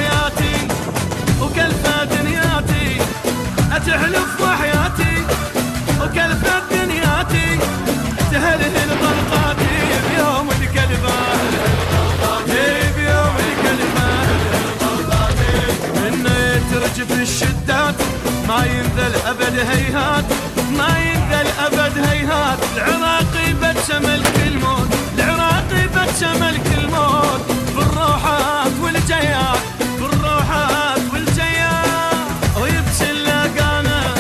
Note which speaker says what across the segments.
Speaker 1: حياتي وكلفة دنياتي، أتحلف وحياتي وكلفة دنياتي، تهلهل طلقاتي بيوم الكلفة، بيوم الكلفة، إنه يترجف الشدات ما ينذل أبد هيهات، ما ينذل أبد هيهات، العراقي بتسم ملك الموت، العراقي بتسم ملك الموت، بالروحات والجيات، بالروحات والجيات، ويبكي اللاقانة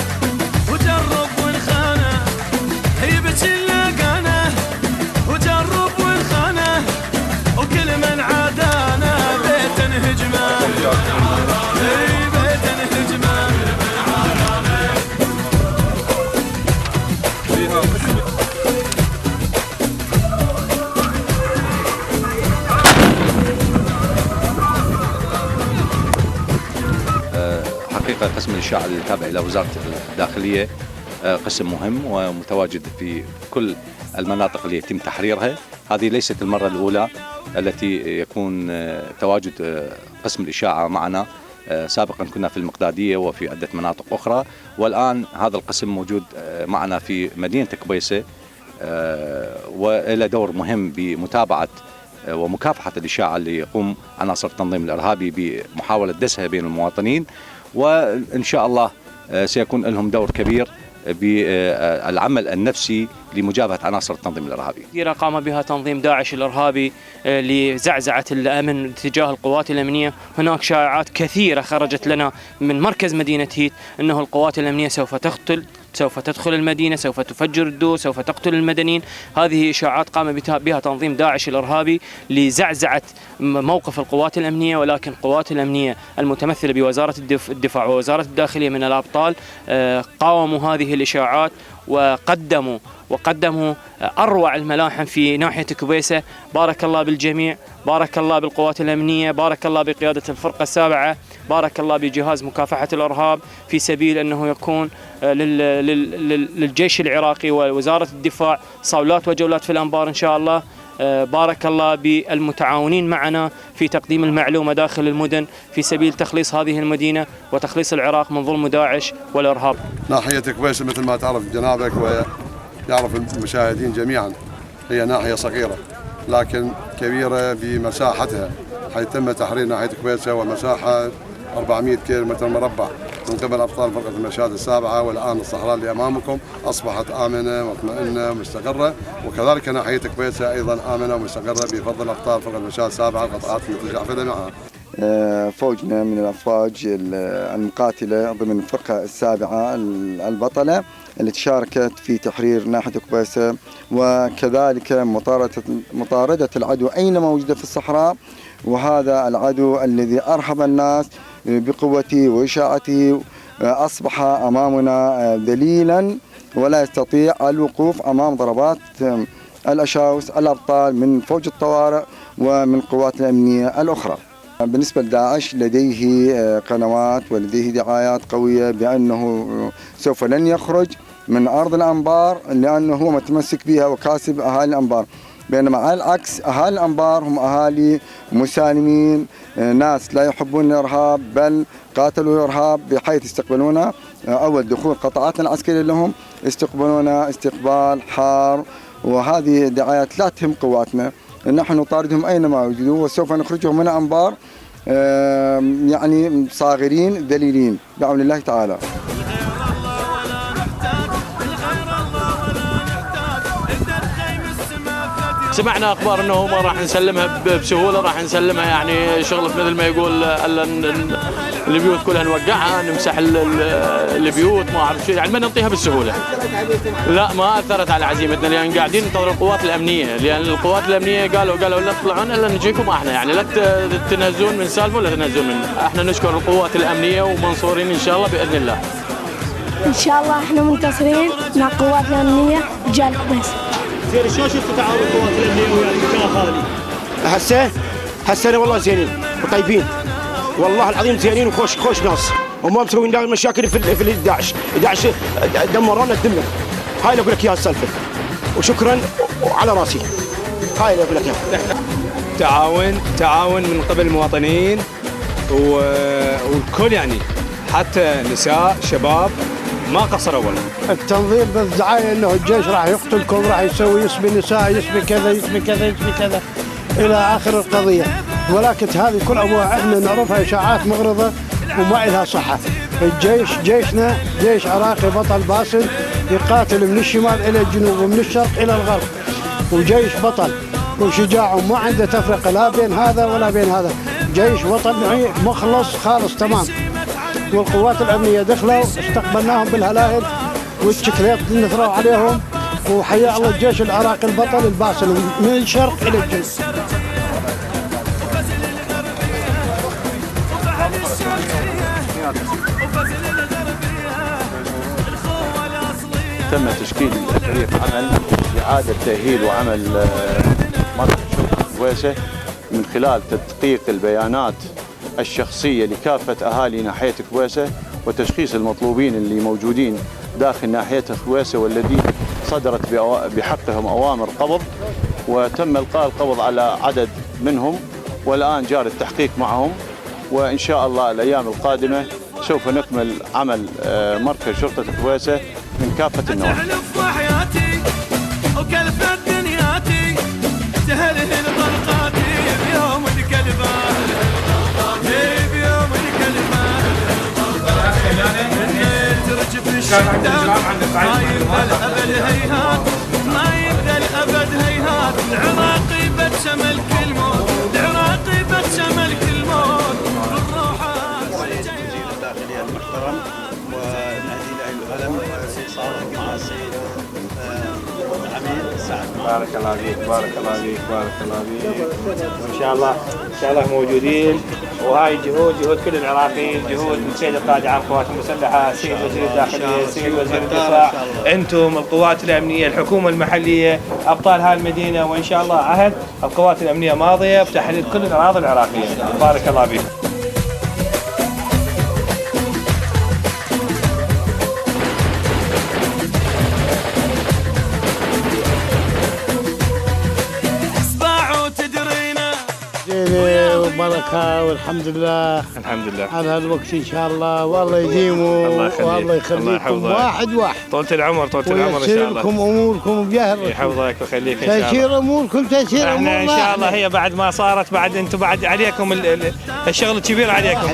Speaker 1: وجرب والخانة، يبكي اللاقانة وجرب والخانة، وكل من عادانا بيت انهجمه، بيت انهجمه.
Speaker 2: حقيقة قسم الإشعاع التابع إلى وزارة الداخلية قسم مهم ومتواجد في كل المناطق اللي يتم تحريرها. هذه ليست المرة الأولى التي يكون تواجد قسم الإشعاع معنا، سابقا كنا في المقدادية وفي عدة مناطق أخرى، والآن هذا القسم موجود معنا في مدينة كبيسة، وله دور مهم بمتابعة ومكافحة الإشاعة اللي يقوم عناصر التنظيم الإرهابي بمحاولة دسها بين المواطنين، وإن شاء الله سيكون لهم دور كبير بالعمل النفسي لمجابهة عناصر التنظيم الإرهابي.
Speaker 3: قام بها تنظيم داعش الإرهابي لزعزعة الأمن تجاه القوات الأمنية. هناك شائعات كثيرة خرجت لنا من مركز مدينة هيت أنه القوات الأمنية سوف تدخل المدينة، سوف تفجر الدور، سوف تقتل المدنيين. هذه إشاعات قام بها تنظيم داعش الإرهابي لزعزعة موقف القوات الأمنية، ولكن القوات الأمنية المتمثلة بوزارة الدفاع ووزارة الداخلية من الأبطال قاوموا هذه الإشاعات وقدموا أروع الملاحم في ناحية كبيسة. بارك الله بالجميع، بارك الله بالقوات الأمنية، بارك الله بقيادة الفرقة السابعة، بارك الله بجهاز مكافحة الإرهاب في سبيل أنه يكون للجيش العراقي ووزارة الدفاع صولات وجولات في الأنبار إن شاء الله. بارك الله بالمتعاونين معنا في تقديم المعلومة داخل المدن في سبيل تخليص هذه المدينة وتخليص العراق من ظلم داعش والإرهاب.
Speaker 4: ناحية كبيسة مثل ما تعرف جنابك ويعرف المشاهدين جميعا، هي ناحية صغيرة لكن كبيرة بمساحتها، حيث تم تحرير ناحية كبيسة ومساحة 400 كيلومتر مربع من قبل أبطال فرقة المشاهد السابعة، والآن الصحراء اللي أمامكم أصبحت آمنة مطمئنة ومستقرة، وكذلك ناحية كبيسة أيضا آمنة ومستقرة بفضل أبطال فرقة المشاهد السابعة القطاعات المتجعفرة معها.
Speaker 5: فوجنا من الأفواج المقاتلة ضمن الفرقة السابعة البطلة التي شاركت في تحرير ناحية كبيسة، وكذلك مطاردة العدو أينما وجد في الصحراء، وهذا العدو الذي أرهب الناس بقوته وإشاعته أصبح أمامنا ذليلا ولا يستطيع الوقوف أمام ضربات الأشاوس الأبطال من فوج الطوارئ ومن القوات الأمنية الأخرى. بالنسبة لداعش لديه قنوات ولديه دعايات قوية بأنه سوف لن يخرج من أرض الأنبار لأنه هو متمسك بها وكاسب أهالي الأنبار، بينما على العكس أهالي الأنبار هم أهالي مسالمين، ناس لا يحبون الإرهاب بل قاتلوا الإرهاب، بحيث استقبلونا أول دخول قطاعاتنا العسكرية لهم استقبلونا استقبال حار، وهذه الدعايات لا تهم قواتنا. نحن نطاردهم أينما وجدوا وسوف نخرجهم من الأنبار يعني صاغرين ذليلين بعون الله تعالى.
Speaker 6: سمعنا اخبار انه ما راح نسلمها بسهوله، راح نسلمها يعني شغله مثل ما يقول البيوت كلها نوقعها، نمسح البيوت، ما اعرف شيء، يعني ما نعطيها بالسهوله. لا ما اثرت على عزيمتنا، لان قاعدين ننتظر القوات الامنيه، لان القوات الامنيه قالوا لا تطلعون الا نجيكم احنا، يعني لا تنهزون من سالفه ولا تنهزون منا. احنا نشكر القوات الامنيه ومنصورين ان شاء الله باذن الله.
Speaker 7: ان شاء الله احنا منتصرين مع القوات الامنيه رجال كبيسة.
Speaker 8: زين شلون شفتوا تعاون القوات الامنيه ويا الكافه هذه؟
Speaker 9: هسه والله زينين وطيبين، والله العظيم زينين وخوش ناس، وما مسوين مشاكل في داعش دمرونا الدمر. هاي اللي اقول لك اياها السالفه، وشكرا وعلى راسي. هاي اللي اقول لك اياها.
Speaker 10: تعاون من قبل المواطنين والكل يعني حتى نساء شباب ما قصروا ولا.
Speaker 8: التنظير بالدعايه انه الجيش راح يقتلكم، راح يسبي نساء، يسبي كذا يسبي كذا يسبي كذا الى اخر القضيه، ولكن هذه كل ابوها احنا نعرفها اشاعات مغرضه وما لها صحه. الجيش جيشنا جيش عراقي بطل باسل يقاتل من الشمال الى الجنوب ومن الشرق الى الغرب، وجيش بطل وشجاع وما عنده تفرقه لا بين هذا ولا بين هذا، جيش وطني مخلص خالص تمام. والقوات الامنيه دخلوا استقبلناهم بالهلائل والشكليات نثروا عليهم، وحيا الله الجيش العراقي البطل الباسل من الشرق الى الجنوب.
Speaker 11: تم تشكيل فريق عمل لإعادة تأهيل وعمل مركز شرطة كويسة من خلال تدقيق البيانات الشخصية لكافة أهالي ناحية كويسة وتشخيص المطلوبين اللي موجودين داخل ناحية كويسة والذين صدرت بحقهم أوامر قبض، وتم إلقاء القبض على عدد منهم والآن جاري التحقيق معهم، وإن شاء الله الأيام القادمة سوف نكمل عمل مركز شرطة كويسة من كافة النواحي.
Speaker 1: وكلفت دنياتي تهلهل طلقاتي بيوم الكلبان بيوم الكلبان ترجف الشداد ما يبقى الأبد هيهات ما يبقى الأبد هيهات العراقي بتسم الكل موت العراقي بتسم الكل موت بالروحات
Speaker 12: وزير الداخلية المحترم ونهدي له القلم صادق مع السيد العميد سعد.
Speaker 13: بارك الله فيك بارك الله فيك بارك الله فيك. وان شاء الله موجودين، وهاي جهود كل العراقيين، جهود من سيد القائد عام القوات المسلحه، سيد وزير الداخليه، سيد وزير الدفاع، انتم القوات الامنيه، الحكومه المحليه، ابطال هاي المدينه، وان شاء الله عهد القوات الامنيه ماضيه بتحرير كل الاراضي العراقيه. بارك الله فيك.
Speaker 8: وبركة والحمد لله
Speaker 13: الحمد لله
Speaker 8: على هالوقت ان شاء الله، والله يديموا والله يخليكم واحد
Speaker 13: طولة العمر طولة العمر ان شاء الله،
Speaker 8: ويسير لكم اموركم بجاه الرسول،
Speaker 13: يحفظك ويخليك ان شاء الله،
Speaker 8: تسير اموركم تسير امور
Speaker 13: احنا ان شاء الله. هي بعد ما صارت بعد انتم بعد عليكم الشغل الكبير عليكم.